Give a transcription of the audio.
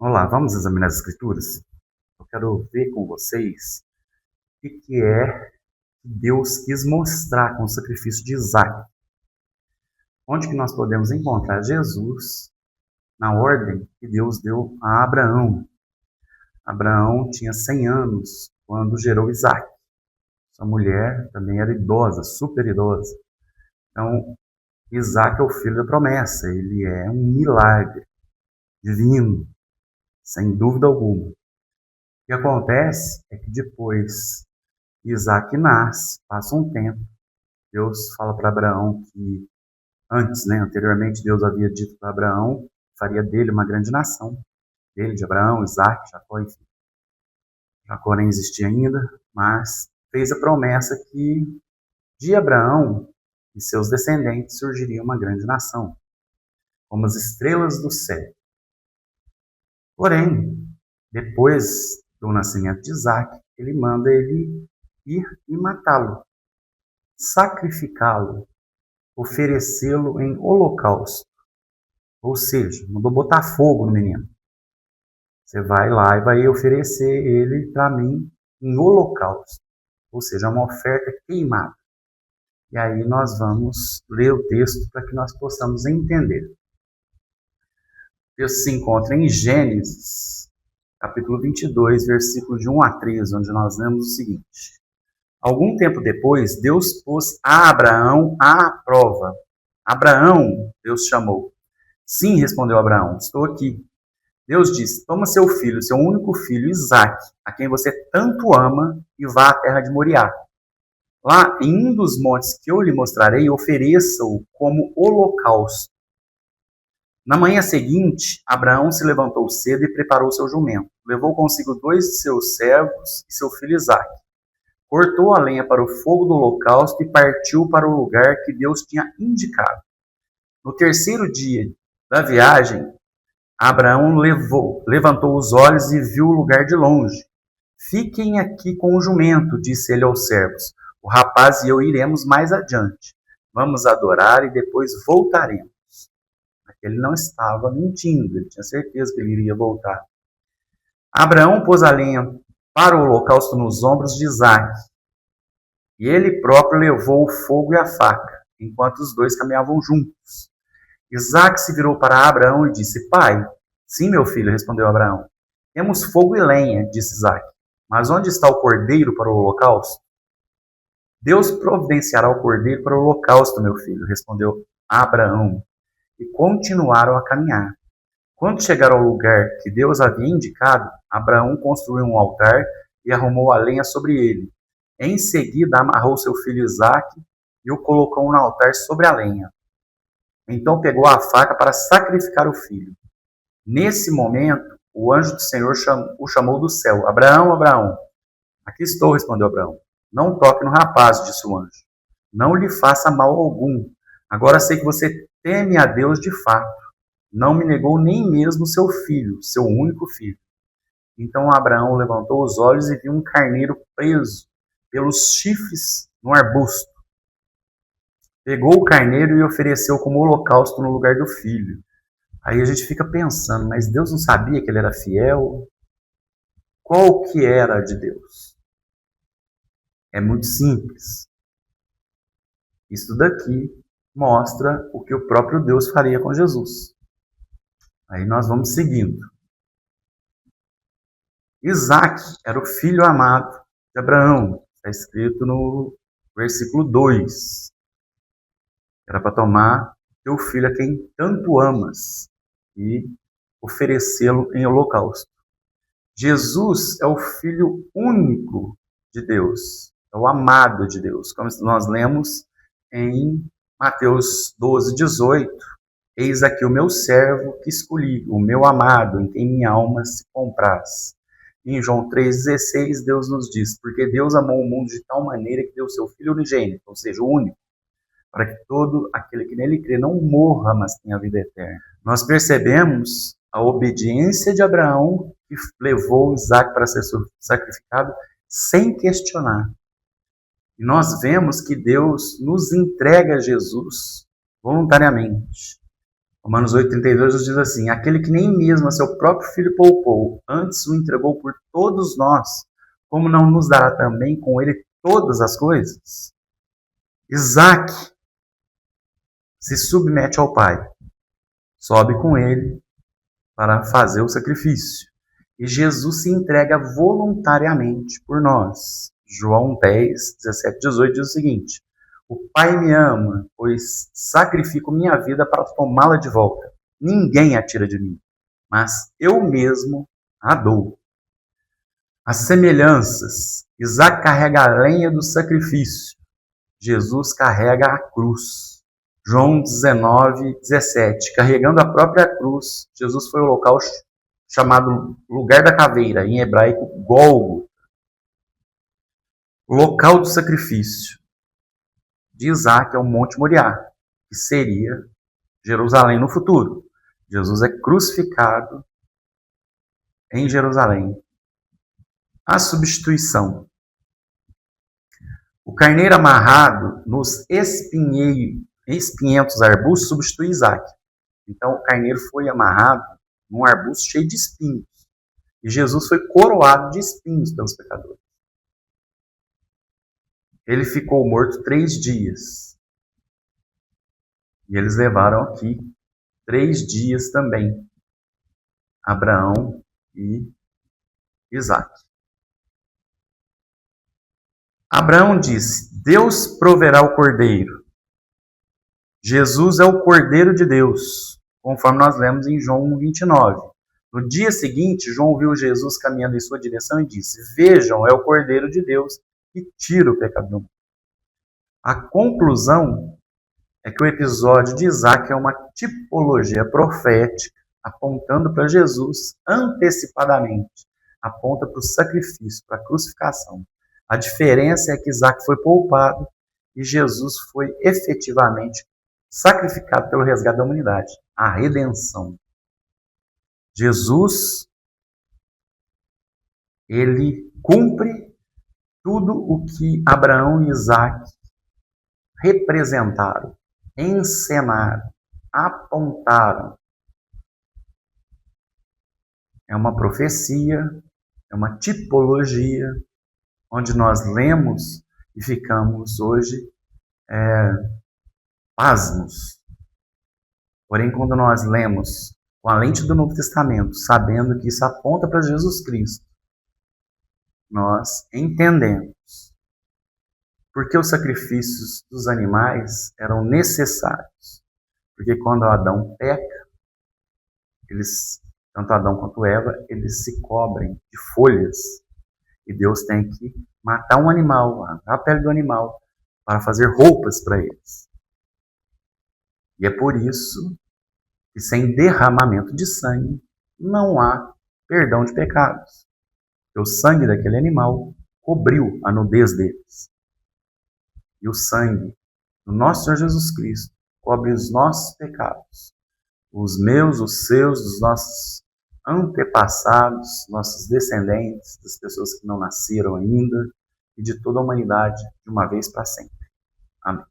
Vamos lá, vamos examinar as escrituras? Eu quero ver com vocês o que é que Deus quis mostrar com o sacrifício de Isaac. Onde que nós podemos encontrar Jesus na ordem que Deus deu a Abraão. Abraão tinha 100 anos quando gerou Isaac. Sua mulher também era idosa, super idosa. Então, Isaac é o filho da promessa. Ele é um milagre divino, sem dúvida alguma. O que acontece é que depois Isaac nasce, passa um tempo, Deus fala para Abraão que anteriormente Deus havia dito para Abraão que faria dele uma grande nação, dele, de Abraão, Isaac, Jacó, enfim. Jacó nem existia ainda, mas fez a promessa que de Abraão e seus descendentes surgiria uma grande nação, como as estrelas do céu. Porém, depois do nascimento de Isaac, ele manda ele ir e matá-lo, sacrificá-lo, oferecê-lo em holocausto. Ou seja, mandou botar fogo no menino. Você vai lá e vai oferecer ele para mim em holocausto. Ou seja, uma oferta queimada. E aí nós vamos ler o texto para que nós possamos entender. O texto se encontra em Gênesis, capítulo 22, versículos de 1 a 13, onde nós lemos o seguinte. Algum tempo depois, Deus pôs a Abraão à prova. Abraão, Deus chamou. Sim, respondeu Abraão, estou aqui. Deus disse, toma seu filho, seu único filho, Isaque, a quem você tanto ama, e vá à terra de Moriá. Lá, em um dos montes que eu lhe mostrarei, ofereça-o como holocausto. Na manhã seguinte, Abraão se levantou cedo e preparou seu jumento. Levou consigo 2 de seus servos e seu filho Isaque. Cortou a lenha para o fogo do holocausto e partiu para o lugar que Deus tinha indicado. No terceiro dia da viagem, Abraão levantou os olhos e viu o lugar de longe. Fiquem aqui com o jumento, disse ele aos servos. O rapaz e eu iremos mais adiante. Vamos adorar e depois voltaremos. Ele não estava mentindo, ele tinha certeza que ele iria voltar. Abraão pôs a lenha para o holocausto nos ombros de Isaque. E ele próprio levou o fogo e a faca, enquanto os dois caminhavam juntos. Isaque se virou para Abraão e disse, pai, sim, meu filho, respondeu Abraão. Temos fogo e lenha, disse Isaque. Mas onde está o cordeiro para o holocausto? Deus providenciará o cordeiro para o holocausto, meu filho, respondeu Abraão. E continuaram a caminhar. Quando chegaram ao lugar que Deus havia indicado, Abraão construiu um altar e arrumou a lenha sobre ele. Em seguida, amarrou seu filho Isaque e o colocou no altar sobre a lenha. Então pegou a faca para sacrificar o filho. Nesse momento, o anjo do Senhor o chamou do céu. Abraão, Abraão. Aqui estou, respondeu Abraão. Não toque no rapaz, disse o anjo. Não lhe faça mal algum. Agora sei que você teme a Deus de fato. Não me negou nem mesmo seu filho, seu único filho. Então Abraão levantou os olhos e viu um carneiro preso pelos chifres no arbusto. Pegou o carneiro e ofereceu como holocausto no lugar do filho. Aí a gente fica pensando, mas Deus não sabia que ele era fiel? Qual que era a de Deus? É muito simples. Isso daqui mostra o que o próprio Deus faria com Jesus. Aí nós vamos seguindo. Isaque era o filho amado de Abraão. Está escrito no versículo 2. Era para tomar teu filho a quem tanto amas e oferecê-lo em holocausto. Jesus é o filho único de Deus. É o amado de Deus. Como nós lemos em Mateus 12, 18. Eis aqui o meu servo que escolhi, o meu amado, em quem minha alma se compraz. Em João 3,16, Deus nos diz, porque Deus amou o mundo de tal maneira que deu o seu Filho unigênito, ou seja, o único, para que todo aquele que nele crê não morra, mas tenha vida eterna. Nós percebemos a obediência de Abraão, que levou Isaque para ser sacrificado, sem questionar. E nós vemos que Deus nos entrega Jesus voluntariamente. Romanos 8,32 nos diz assim: aquele que nem mesmo a seu próprio filho poupou, antes o entregou por todos nós, como não nos dará também com ele todas as coisas? Isaac se submete ao pai, sobe com ele para fazer o sacrifício. E Jesus se entrega voluntariamente por nós. João 10, 17, 18 diz o seguinte: o Pai me ama, pois sacrifico minha vida para tomá-la de volta. Ninguém a tira de mim, mas eu mesmo a dou. As semelhanças: Isaac carrega a lenha do sacrifício, Jesus carrega a cruz. João 19, 17. Carregando a própria cruz, Jesus foi ao local chamado lugar da caveira, em hebraico, Gólgota. O local do sacrifício de Isaac é o Monte Moriá, que seria Jerusalém no futuro. Jesus é crucificado em Jerusalém. A substituição. O carneiro amarrado nos espinhentos arbustos substitui Isaac. Então o carneiro foi amarrado num arbusto cheio de espinhos. E Jesus foi coroado de espinhos pelos pecadores. Ele ficou morto 3 dias. E eles levaram aqui 3 dias também. Abraão e Isaac. Abraão disse: Deus proverá o cordeiro. Jesus é o cordeiro de Deus, conforme nós lemos em João 1,29. No dia seguinte, João viu Jesus caminhando em sua direção e disse: vejam, é o cordeiro de Deus que tira o pecado do mundo. A conclusão é que o episódio de Isaac é uma tipologia profética, apontando para Jesus antecipadamente. Aponta para o sacrifício, para a crucificação. A diferença é que Isaac foi poupado e Jesus foi efetivamente sacrificado pelo resgate da humanidade, a redenção. Jesus, ele cumpre tudo o que Abraão e Isaac representaram, encenaram, apontaram. É uma profecia, é uma tipologia, onde nós lemos e ficamos hoje pasmos. Porém, quando nós lemos com a lente do Novo Testamento, sabendo que isso aponta para Jesus Cristo, nós entendemos porque os sacrifícios dos animais eram necessários. Porque quando Adão peca, tanto Adão quanto Eva, eles se cobrem de folhas. E Deus tem que matar um animal, arrancar a pele do animal, para fazer roupas para eles. E é por isso que sem derramamento de sangue não há perdão de pecados. Porque o sangue daquele animal cobriu a nudez deles. E o sangue do nosso Senhor Jesus Cristo cobre os nossos pecados. Os meus, os seus, dos nossos antepassados, nossos descendentes, das pessoas que não nasceram ainda, e de toda a humanidade, de uma vez para sempre. Amém.